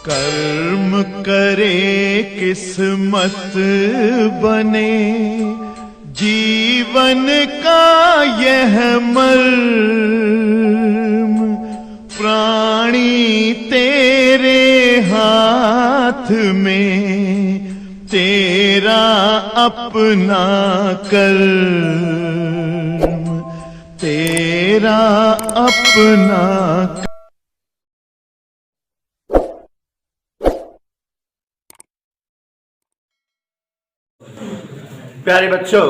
कर्म करे किस्मत बने, जीवन का यह मर्म, प्राणी तेरे हाथ में, तेरा अपना कर्म, तेरा अपना। प्यारे बच्चों,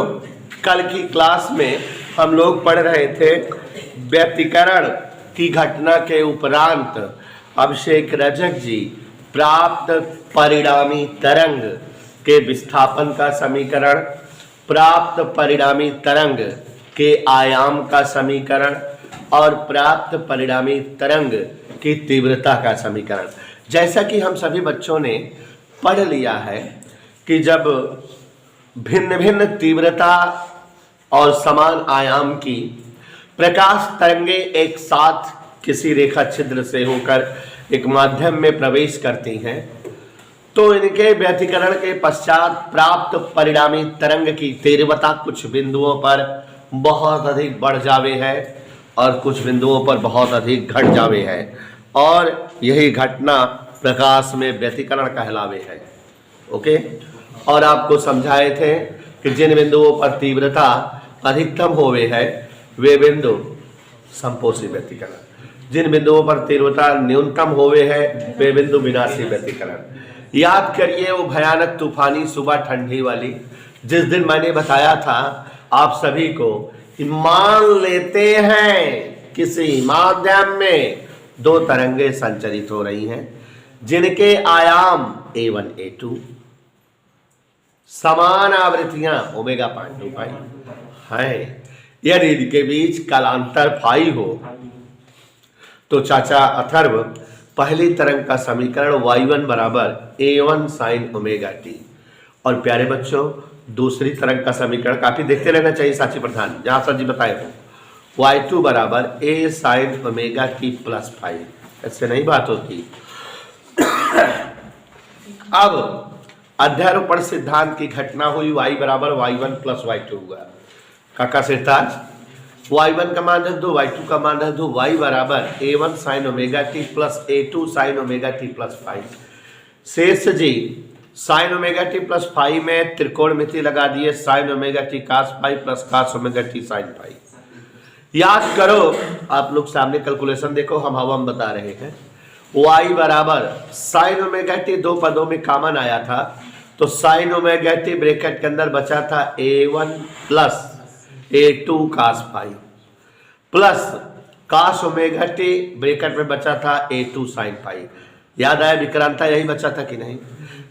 कल की क्लास में हम लोग पढ़ रहे थे व्यतिकरण की घटना के उपरांत अभिषेक रजक जी प्राप्त परिणामी तरंग के विस्थापन का समीकरण, प्राप्त परिणामी तरंग के आयाम का समीकरण और प्राप्त परिणामी तरंग की तीव्रता का समीकरण। जैसा कि हम सभी बच्चों ने पढ़ लिया है कि जब भिन्न भिन्न तीव्रता और समान आयाम की प्रकाश तरंगे एक साथ किसी रेखा छिद्र से होकर एक माध्यम में प्रवेश करती हैं, तो इनके व्यतिकरण के पश्चात प्राप्त परिणामी तरंग की तीव्रता कुछ बिंदुओं पर बहुत अधिक बढ़ जावे है और कुछ बिंदुओं पर बहुत अधिक घट जावे है, और यही घटना प्रकाश में व्यतिकरण कहलावे है। ओके, और आपको समझाए थे कि जिन बिंदुओं पर तीव्रता अधिकतम होवे है वे बिंदु संपोषी व्यतिकरण, जिन बिंदुओं पर तीव्रता न्यूनतम होवे है वे बिंदु विनाशी व्यतिकरण। याद करिए वो भयानक तूफानी सुबह ठंडी वाली, जिस दिन मैंने बताया था आप सभी को कि मान लेते हैं किसी माध्यम में दो तरंगे संचरित हो रही हैं जिनके आयाम A1 A2, समान आवृत्तियां ओमेगा 0.2 पाई है। यदि इनके बीच कालांतर फाई हो तो चाचा अथर्व पहली तरंग का समीकरण y1 बराबर A1 साइन ओमेगा टी, और प्यारे बच्चों दूसरी तरंग का समीकरण काफी देखते रहना चाहिए साची प्रधान, जहां सर जी बताए हो, y2 बराबर A sign omega t plus five. ऐसे नहीं बात होती। अब अध्यारोपण सिद्धांत की घटना हुई, y बराबर y1 प्लस y2 हुआ। काका सिरताज y1 का मान रख दो, y2 का मान रख दो, y बराबर A1 sine omega t plus A2 sine omega t plus five. शेष जी sine omega t plus five में त्रिकोणमिति लगा दिए, sine omega t cos five plus cos omega t sine five. याद करो, आप लोग सामने कैलकुलेशन देखो, हम हवा बता रहे हैं। y बराबर साइन ओमेगा टी दो पदों में कॉमन आया था, तो साइन ओमेगा टी ब्रैकेट के अंदर बचा था A1 plus A2 cos five plus cos omega t bracket में बचा था A2 साइन फाइव। याद आया विक्रांता यही बचा था कि नहीं?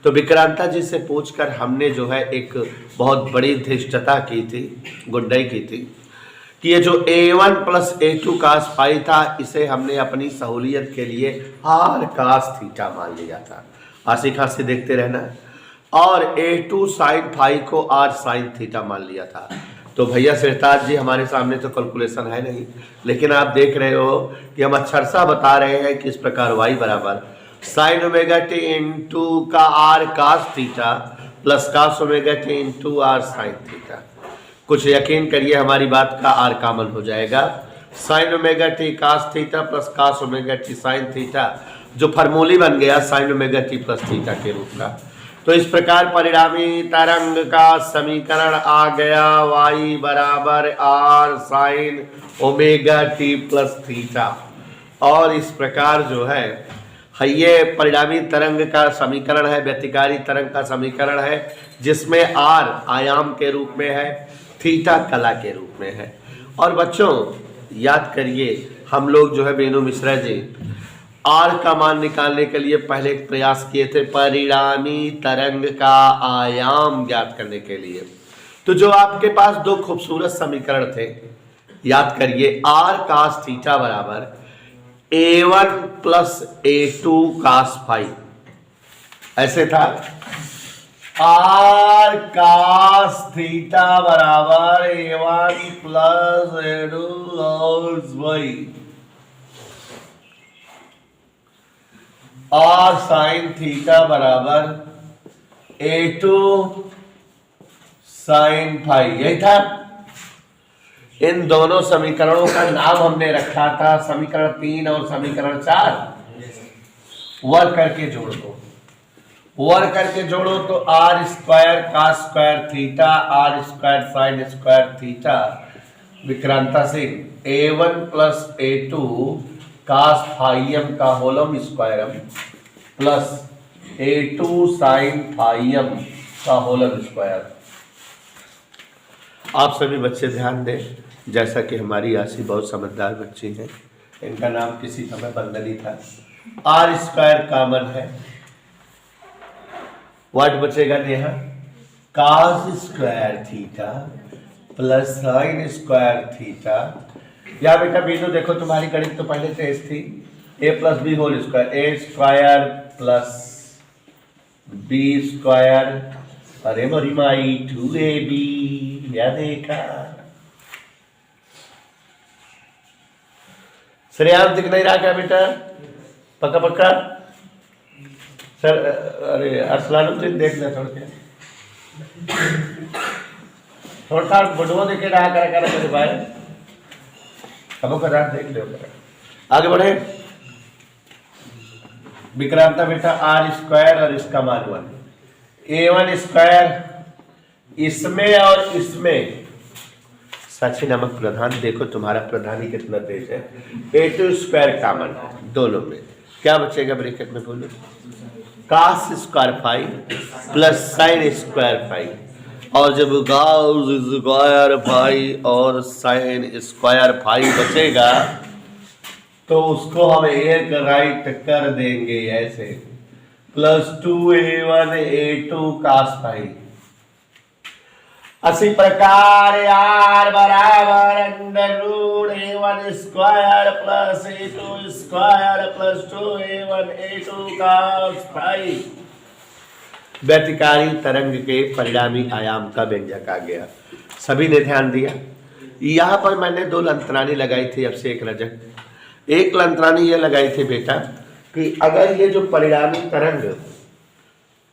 तो विक्रांता जी से पूछकर हमने जो है एक बहुत बड़ी धृष्टता की थी, गुड्डाई की थी कि ये जो A1 प्लस A2 कास फाई था इसे हमने अपनी सहूलियत के लिए आर कास थीटा मान लिया था। आसी खासी देखते रहना। और A2 साइन फाई को आर साइन थीटा मान लिया था। तो भैया सिरताज जी हमारे सामने तो कैलकुलेशन है नहीं, लेकिन आप देख रहे हो कि हम अक्षरशः बता रहे हैं कि इस प्रकार y बराबर साइन ओमेगा टी इंटू का R cos theta plus cos omega t into R sine theta. कुछ यकीन करिए हमारी बात का आर कॉमन हो जाएगा। Sine omega t cos theta plus cos omega t sine theta, जो फार्मूली बन गया sine omega t plus theta के रूप का। तो इस प्रकार परिणामी तरंग का समीकरण आ गया, y बराबर R sine omega t plus theta. और इस प्रकार जो है ये परिणामी तरंग का समीकरण है, व्यतिकारी तरंग का समीकरण है, जिसमें आर आयाम के रूप में है, थीटा कला के रूप में है। और बच्चों याद करिए हम लोग जो है बेनू मिश्रा जी आर का मान निकालने के लिए पहले एक प्रयास किए थे परिणामी तरंग का आयाम ज्ञात करने के लिए। तो जो आपके पास दो खूबसूरत समीकरण थे, याद करिए आर कास थीटा बराबर A1 plus A2 cos five, ऐसे था। आर कास थीटा बराबर A1 plus A2 cos five, और साइन थीटा बराबर A2 साइन फाई, यही था। इन दोनों समीकरणों का नाम हमने रखा था समीकरण 3 और समीकरण 4। वर्क करके जोड़ दो, वर्क करके जोड़ो तो R square cos square theta R square sine square theta Vikranta Singh A1 plus A2 cos phi का होलम स्क्वायरम प्लस A2 साइन फाइम का होलम स्क्वायर। आप सभी बच्चे ध्यान दें, जैसा कि हमारी आशी बहुत समझदार बच्ची हैं, इनका नाम किसी समय बंदनी था। आर स्क्वायर कॉमन है, व्हाट बचेगा Neha? Cos square theta plus sine square theta. या बेटा बीनू देखो, तुम्हारी गणित तो पहले तेज थी। ए प्लस बी होल स्क्वायर, ए स्क्वायर प्लस बी स्क्वायर, अरे मोरी माई 2ab, या देखा श्रेयांश दिख नहीं रहा क्या बेटा? पक्का पक्का सर, अरे अर्सलानुद्दीन देख ले थोड़ा बुढ़वा देखे रहा कर मेरे भाई, अब का देख लो। आगे बढ़े विक्रांता बेटा, आर स्क्वायर और इसका मान 1, A1 स्क्वायर इसमें और इसमें। साक्षी नामक प्रधान, देखो तुम्हारा प्रधान ही कितना तेज है। A2 स्क्वायर कॉमन है दोनों में, क्या बचेगा ब्रैकेट में बोलो? Cos square phi plus sine square phi, और जब कॉस स्क्वायर फाई और साइन स्क्वायर फाई बचेगा तो उसको हम एक राइट कर देंगे ऐसे, plus 2A1 A2 cos phi. इसी प्रकार यार बराबर under root A1 square plus A2 square plus 2A1 A2 cos phi. व्यतिकारी तरंग के परिणामी आयाम का व्यंजक आ गया। सभी ने ध्यान दिया। यहाँ पर मैंने 2 लंतरानी लगाई थी, अब से एक रजक। एक लंतरानी ये लगाई थी बेटा कि अगर ये जो परिणामी तरंग,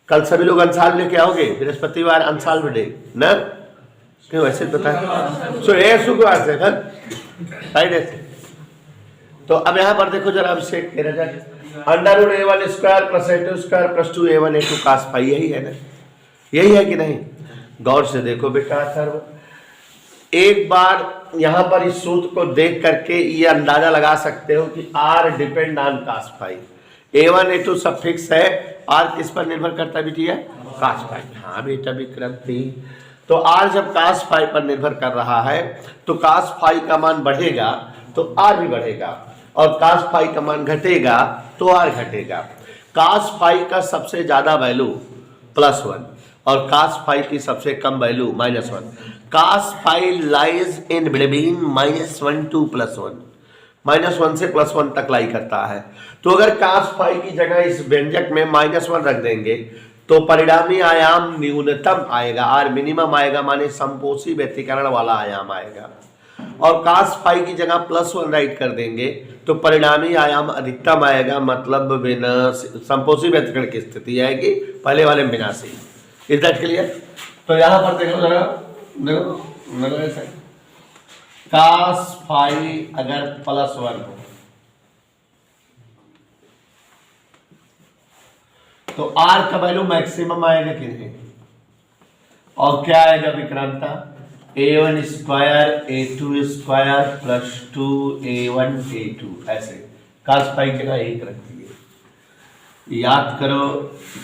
कल सभी लोग अंसाल लेके आओगे, बृहस्पतिवार अंसाल डे न, क्यों ऐसे बता सो ए शुक्रवार से राइट ऐसे। तो अब यहाँ पर देखो जरा Abhishek K Rajak, under root A1 square plus A2 square plus 2A1 A2 cos phi, यही है ना? यही है कि नहीं? गौर से देखो बेटा सर्व, एक बार यहाँ पर इस सूत्र को देख करके ये अंदाजा लगा सकते हो कि R depend on cos phi. A1 A2 सब फिक्स है, R किस पर निर्भर करता है बेटिया? Cos phi. हाँ बेटा विक्रंती, तो R जब कॉस फाई पर निर्भर कर रहा है तो कॉस फाई का मान बढ़ेगा तो R भी बढ़ेगा, और कॉस फाई का मान घटेगा तो R घटेगा। कॉस फाई का सबसे ज्यादा वैल्यू +1 और कॉस फाई की सबसे कम value -1। Cos phi lies in between -1 to +1, -1 से +1 तक लाई करता है। तो अगर कॉस फाई की जगह इस व्यंजक में -1 रख देंगे तो परिणामी आयाम न्यूनतम आएगा, आर मिनिमम आएगा, माने समपोषी व्यतिकरण वाला आयाम आएगा। और कॉस फाई की जगह +1 राइट कर देंगे तो परिणामी आयाम अधिकतम आएगा, मतलब बिना समपोषी व्यतिकरण की स्थिति आएगी, पहले वाले में विनाशी। Is that clear? तो यहां पर देखो जरा, देखो ऐसे कॉस फाई अगर +1 हो तो R का वैल्यू मैक्सिमम आएगा कि नहीं? और क्या आएगा विक्रांता? A1 square A2 square plus 2A1 A2, ऐसे कॉस फाई के ना एक रख दिए। याद करो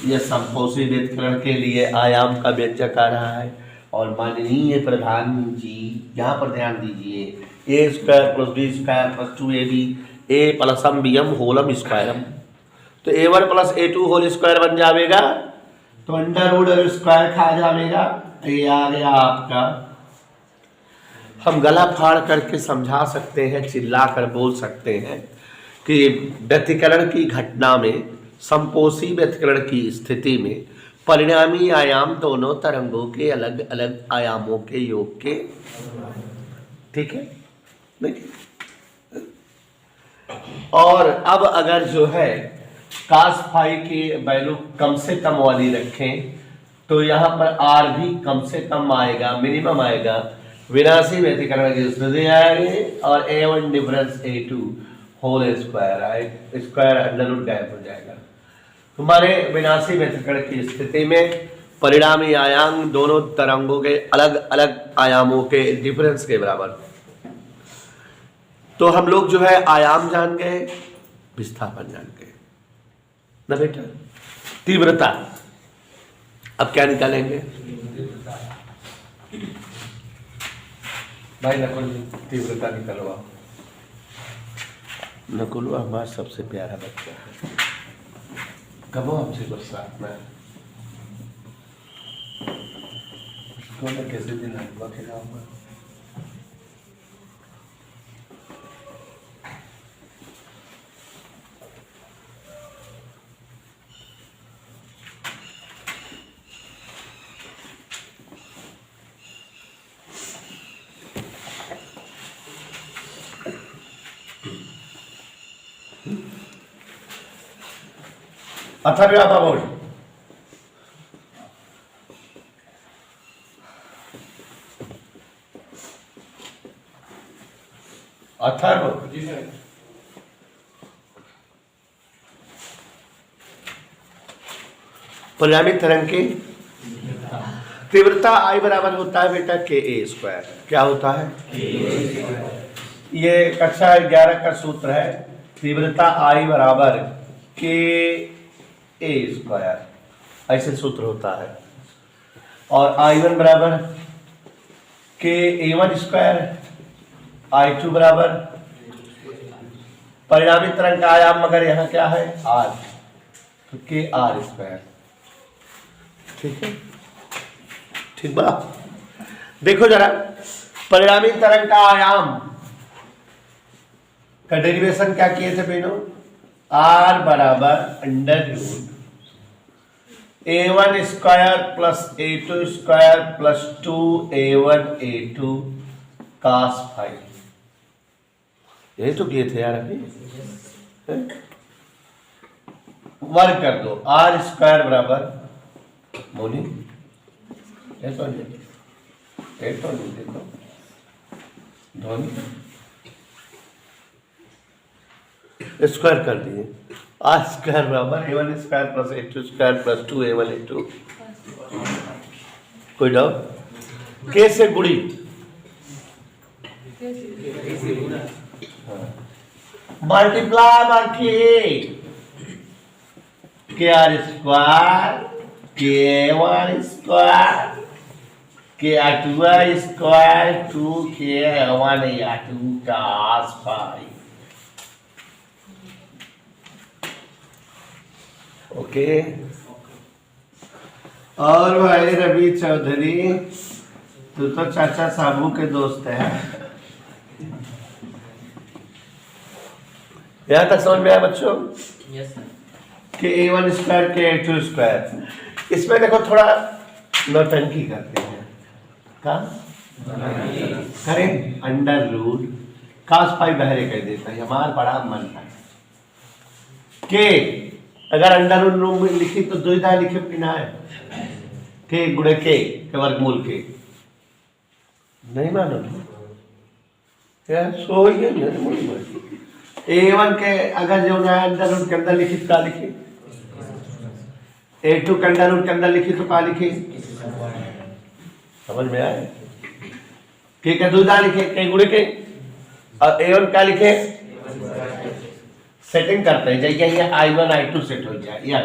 यह समपोषी व्यतिकरण के लिए आयाम का व्यंजक आ रहा है। और माननीय प्रधान जी यहाँ पर ध्यान दीजिए, A square plus B square plus 2AB A प्लसम BM Holam स्क्वायरम, तो A1 plus A2 whole square बन जाएगा, तो अंडर रूट स्क्वायर खा जाएगा। ये आ गया आपका। हम गला फाड़ करके समझा सकते हैं, चिल्ला कर बोल सकते हैं कि व्यतिकरण की घटना में, समपोषी व्यतिकरण की स्थिति में परिणामी आयाम दोनों तरंगों के अलग अलग आयामों के योग के, ठीक है? देखिए, और अब अगर जो है cos फाई की वैल्यू कम से कम वाली रखें तो यहाँ पर r भी कम से कम आएगा, मिनिमम आएगा। विनाशी व्यतिकरण की स्थिति आएगी और a1 difference a2 whole square आए, स्क्वायर अंडर रूट गायब हो जाएगा। तुम्हारे विनाशी व्यतिकरण की स्थिति में परिणामी आयाम दोनों तरंगों के अलग अलग आयामों के डिफरेंस के बराबर। तो हम लोग जो है आयाम जान गए, विस्थापन जान गए ना बेटा। तीव्रता अब क्या निकालेंगे भाई? नकुल तीव्रता निकलवा। नकुलवा हमारा सबसे प्यारा बच्चा है, कब हमसे बरसात में तो मैं कैसे दिन हलवा खिलाऊंगा। अथर्व बोल। अथर्व परिणामी तरंग की तीव्रता I बराबर होता है बेटा के ए स्क्वायर। क्या होता है? ये कक्षा 11 का सूत्र है। तीव्रता I बराबर के ए स्क्वायर, ऐसे सूत्र होता है। और I1 बराबर के A1 स्क्वायर, I2 बराबर परिणामी तरंग का आयाम मगर यहाँ क्या है R, तो के आर स्क्वायर। ठीक है, ठीक बा। देखो जरा परिणामी तरंग का आयाम का डेरिवेशन क्या किए थे बहनों? R बराबर under root A1 square plus A2 square plus 2A1 A2 cos phi. यही तो किए थे यार अभी। वर्ग कर दो, R स्क्वायर बराबर मोनी देखो धोनी स्क्वायर कर दिए। R स्क्वायर बराबर A1 square plus A2 square plus 2A1 A2। कोई डाउट? के से गुड़ी मल्टीप्लाई बाकी के आर स्क्वायर के A1 स्क्वायर के A2 स्क्वायर 2 के A1 A2 cos phi. Okay. और भाई रवि चौधरी, तू तो चाचा साबू के दोस्त है। यहाँ तक समझ में आया बच्चों? Yes sir. कि A1 स्क्वायर के A2 स्क्वायर, इसमें देखो थोड़ा नौटंकी करते हैं। क्या करें? अंडर रूट cos फाई बहरे कर देता है, हमारा बड़ा मन है। के अगर अंडर रूट में लिखी तो दुविधा लिखे बिना है के गुणे के वर्गमूल के। नहीं मानो यार, सो ही A1 के अगर जो है अंडर रूट के अंदर लिखी तो क्या लिखी? A2 के अंडर रूट के अंदर लिखी तो क्या लिखी? समझ में आए? के दुविधा लिखे के गुणे के और A1 क्या लिखे? सेटिंग करते हैं जाइए, ये I1 I2 सेट हो जाए। या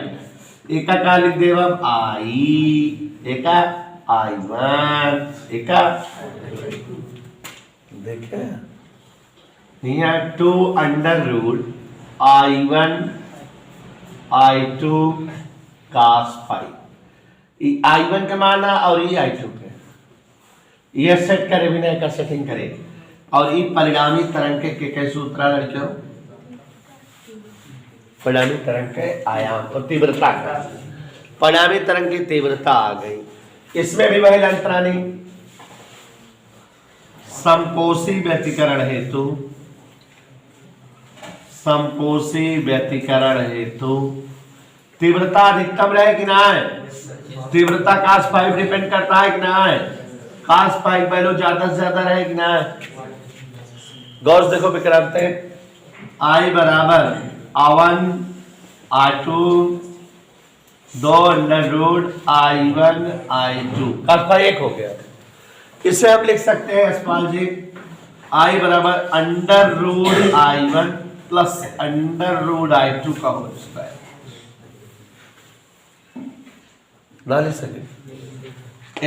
एका का लिख दे अब एका I1 एका देखे यहाँ 2 under root I1 I2 cos phi. I1 का माना और ये I2 के, ये सेट करे बिना का सेटिंग करे। और ये परिणामी तरंग के सूत्र लड़कियों, परिणामी तरंग के आयाम और तीव्रता का। परिणामी तरंग की तीव्रता आ गई। इसमें भी वही अंतरानी समकोशी व्यतिकरण हेतु समकोशी व्यतिकरण हेतु तीव्रता अधिकतम रहे कि ना है? तीव्रता cos फाइव डिपेंड करता है कि ना है? cos फाइव वैल्यू ज्यादा से ज्यादा रहे कि ना है? गौर से देखो विक्रांत, I बराबर I1 I2 2 under root I1 I2 cos five एक हो गया। इसे हम लिख सकते हैं यशपाल जी, I बराबर under root I1 plus under root I2 का होल स्क्वायर। ना लिख सके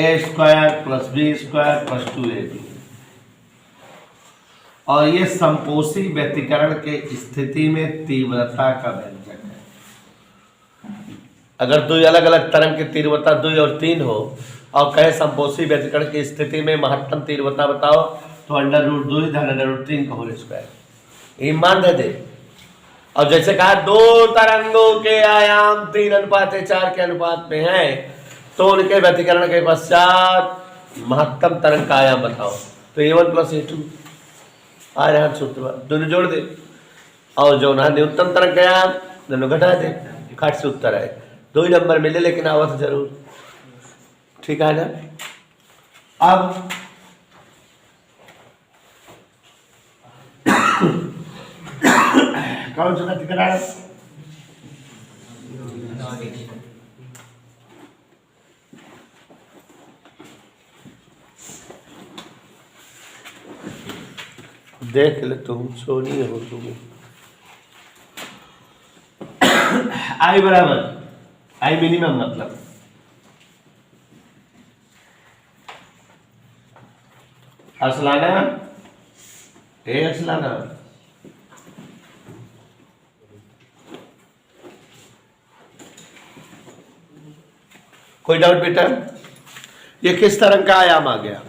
A square plus B square plus 2ab। और ये समकोशी व्यतिकरण के स्थिति में तीव्रता का व्यंजक है। अगर दो अलग अलग तरंग की तीव्रता 2 और 3 हो और कहे समकोशी व्यतिकरण की स्थिति में महत्तम तीव्रता बताओ, तो अंडर रूट 2 धन अंडर रूट 3 का होल स्क्वायर। ये मान दे। और जैसे कहा दो तरंगों के आयाम 3:4 के अनुपात में है, तो उनके व्यतिकरण के पश्चात महत्तम तरंग का आयाम बताओ, तो A1 प्लस A2 आ रहा सूत्र, दोनों जोड़ दे और जो ना न्यूनतम तरंग का आयाम दोनों घटा दे, खट से उत्तर है। 2 ही नंबर मिले लेकिन आवत जरूर, ठीक है ना। अब कौन सा व्यतिकरण? देख ले तुम, सोनी हो तुम। I बराबर I मिनिमम मतलब असलाना ए असलाना कोई डाउट बेटा? ये किस तरह का आयाम आ गया?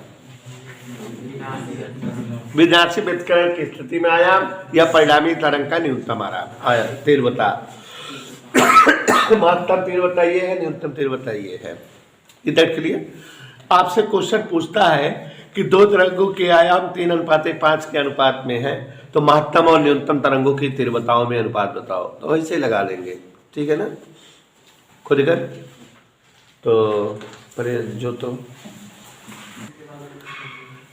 विनाशी व्यतिकरण की स्थिति में आयाम या परिणामी तरंग का न्यूनतम आया तीव्रता। महत्तम तीव्रता ये है, न्यूनतम तीव्रता ये है। इधर के लिए आपसे क्वेश्चन पूछता है कि दो तरंगों के आयाम 3:5 के अनुपात में है, तो महत्तम और न्यूनतम तरंगों की तीव्रताओं में अनुपात बताओ, तो ऐसे लगा लेंगे, ठीक है ना। खुद कर तो परे जो तो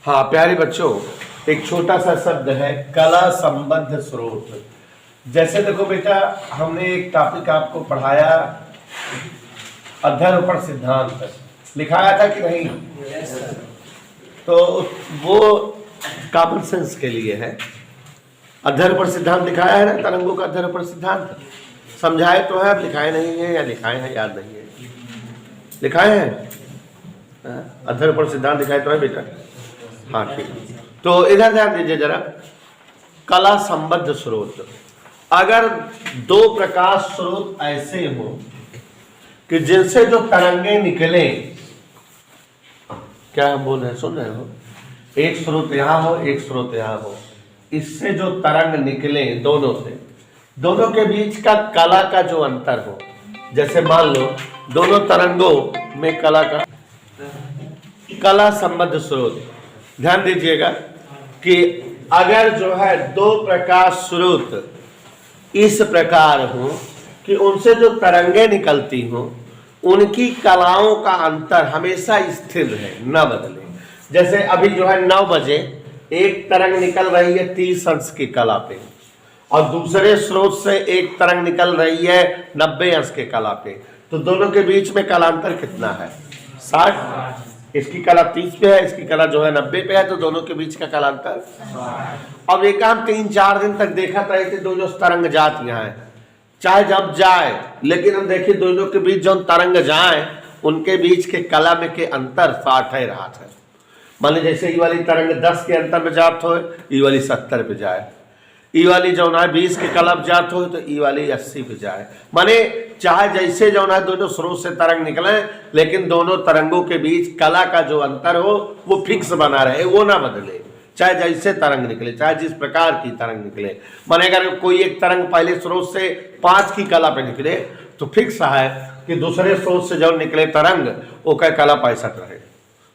हाँ प्यारे बच्चों, एक छोटा सा शब्द है कला संबद्ध स्रोत। जैसे देखो बेटा, हमने एक टॉपिक आपको पढ़ाया अध्यारोपण सिद्धांत, लिखाया था कि नहीं? तो वो कॉमन सेंस के लिए है। अध्यारोपण सिद्धांत लिखाया है ना, तरंगों का अध्यारोपण सिद्धांत समझाए तो है, अब लिखाए नहीं है या लिखाए हैं याद नहीं है। लिखाए हैं अध्यारोपण सिद्धांत लिखाए तो है बेटा? हाँ ठीक। तो इधर ध्यान दीजिए जरा, कला संबद्ध स्रोत। अगर दो प्रकाश स्रोत ऐसे हो कि जिनसे जो तरंगे निकले, क्या हम बोल रहे हैं, सुन रहे हो? एक स्रोत यहां हो, एक स्रोत यहां हो, इससे जो तरंग निकले दोनों से, दोनों के बीच का कला का जो अंतर हो, जैसे मान लो दोनों तरंगों में कला संबद्ध स्रोत। ध्यान दीजिएगा कि अगर जो है दो प्रकाश स्रोत इस प्रकार हो कि उनसे जो तरंगे निकलती हो, उनकी कलाओं का अंतर हमेशा स्थिर रहे, न बदले। जैसे अभी जो है 9 बजे एक तरंग निकल रही है 30 अंश की कला पे, और दूसरे स्रोत से एक तरंग निकल रही है 90 अंश के कला पे, तो दोनों के बीच में कलांतर कितना है? 60। इसकी कला 30 पे है, इसकी कला जो है 90 पे है, तो दोनों के बीच का कलांतर। अब एक हम 3-4 दिन तक देखा था कि दोनों तरंग जात यहाँ है, चाहे जब जाए, लेकिन हम देखिए दोनों के बीच जो तरंग जाए उनके बीच के कला में के अंतर 60 है रहा है। मान लीजिए जैसे ये वाली तरंग 10 के अंतर में जात हो, ये वाली 70 पे जाए, ई वाली जो है 20 के कलब जात हो तो ई वाली 80 पे जाए। माने चाहे जैसे जो है दोनों स्रोत से तरंग निकले, लेकिन दोनों तरंगों के बीच कला का जो अंतर हो वो फिक्स बना रहे, वो ना बदले, चाहे जैसे तरंग निकले, चाहे जिस प्रकार की तरंग निकले। माने अगर कोई एक तरंग पहले स्रोत से 5 की कला पे निकले तो फिक्स है कि दूसरे स्रोत से जो निकले तरंग वो का कला 65 रहे,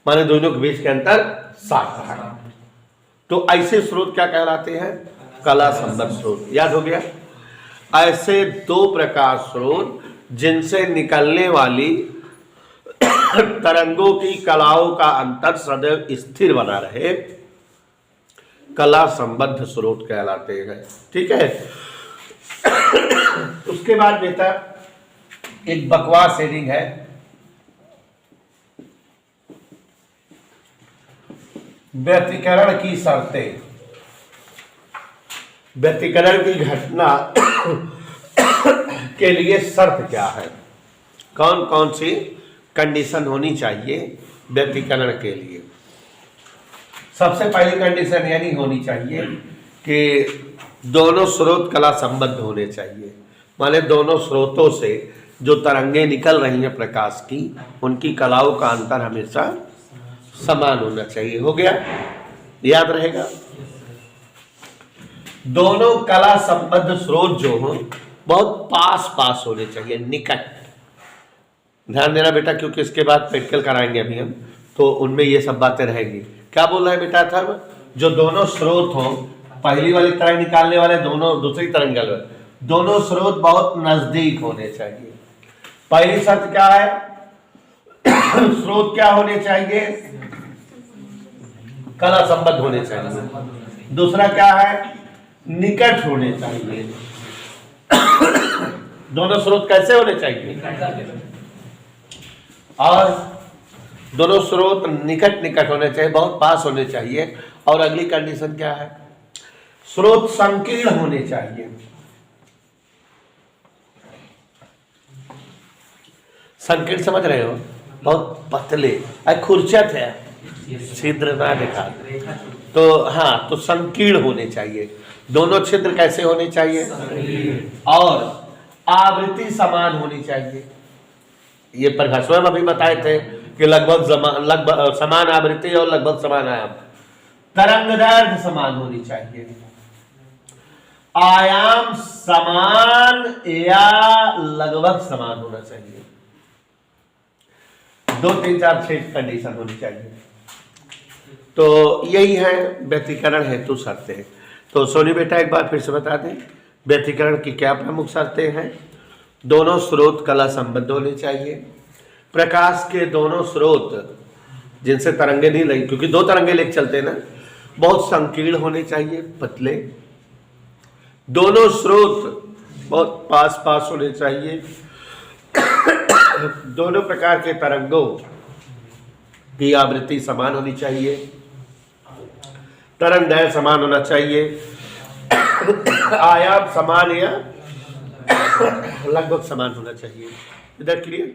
माने दोनों के बीच के अंतर 60 है। तो ऐसे स्रोत क्या कहलाते हैं? कला संबद्ध स्रोत। याद हो गया? ऐसे दो प्रकाश स्रोत जिनसे निकलने वाली तरंगों की कलाओं का अंतर सदैव स्थिर बना रहे, कला संबद्ध स्रोत कहलाते हैं। ठीक है। उसके बाद बेटा एक बकवास हेडिंग है, व्यतिकरण की शर्तें। व्यतिकरण की घटना के लिए शर्त क्या है, कौन कौन सी कंडीशन होनी चाहिए व्यतिकरण के लिए। सबसे पहली कंडीशन यानी होनी चाहिए कि दोनों स्रोत कला संबद्ध होने चाहिए, माने दोनों स्रोतों से जो तरंगे निकल रही हैं प्रकाश की, उनकी कलाओं का अंतर हमेशा समान होना चाहिए। हो गया? याद रहेगा? दोनों कला संबद्ध स्रोत जो हो बहुत पास पास होने चाहिए, निकट। ध्यान देना बेटा, क्योंकि इसके बाद प्रैक्टिकल कराएंगे अभी हम, तो उनमें ये सब बातें रहेंगी। क्या बोल रहा है बेटा था, जो दोनों स्रोत हो, पहली वाली तरंग निकालने वाले दोनों, दूसरी तरंग निकालने वाले दोनों स्रोत बहुत नजदीक होने चाहिए। पहली शर्त क्या है? स्रोत क्या होने चाहिए? कला संबद्ध होने चाहिए। दूसरा क्या है? निकट होने चाहिए। दोनों स्रोत कैसे होने चाहिए? और दोनों स्रोत निकट निकट होने चाहिए, बहुत पास होने चाहिए। और अगली कंडीशन क्या है? स्रोत संकीर्ण होने चाहिए। संकीर्ण समझ रहे हो? बहुत पतले, खुरचत है, छिद्र ना दिखा, तो हाँ, तो संकीर्ण होने चाहिए। दोनों छिद्र कैसे होने चाहिए? और आवृत्ति समान होनी चाहिए। ये परिभाषा में अभी बताए थे कि लगभग समान आवृत्ति और लगभग समान आयाम। तरंगदैर्घ्य समान होनी चाहिए, आयाम समान या लगभग समान होना चाहिए। 2 3 4 6 कंडीशन होनी चाहिए। तो यही है व्यतिकरण हेतु शर्तें। तो सोनी बेटा एक बार फिर से बता दें, व्यतिकरण की क्या प्रमुख शर्तें हैं? दोनों स्रोत कला संबद्ध होने चाहिए, प्रकाश के दोनों स्रोत जिनसे तरंगे नहीं लगी, क्योंकि 2 तरंगे लेके चलते हैं ना, बहुत संकीर्ण होने चाहिए, पतले। दोनों स्रोत बहुत पास पास होने चाहिए। दोनों प्रकार के तरंगों की आवृत्ति समान होनी चाहिए, तरंगदैर्घ्य समान होना चाहिए, आयाम समान या लगभग समान होना चाहिए। इधर क्लियर?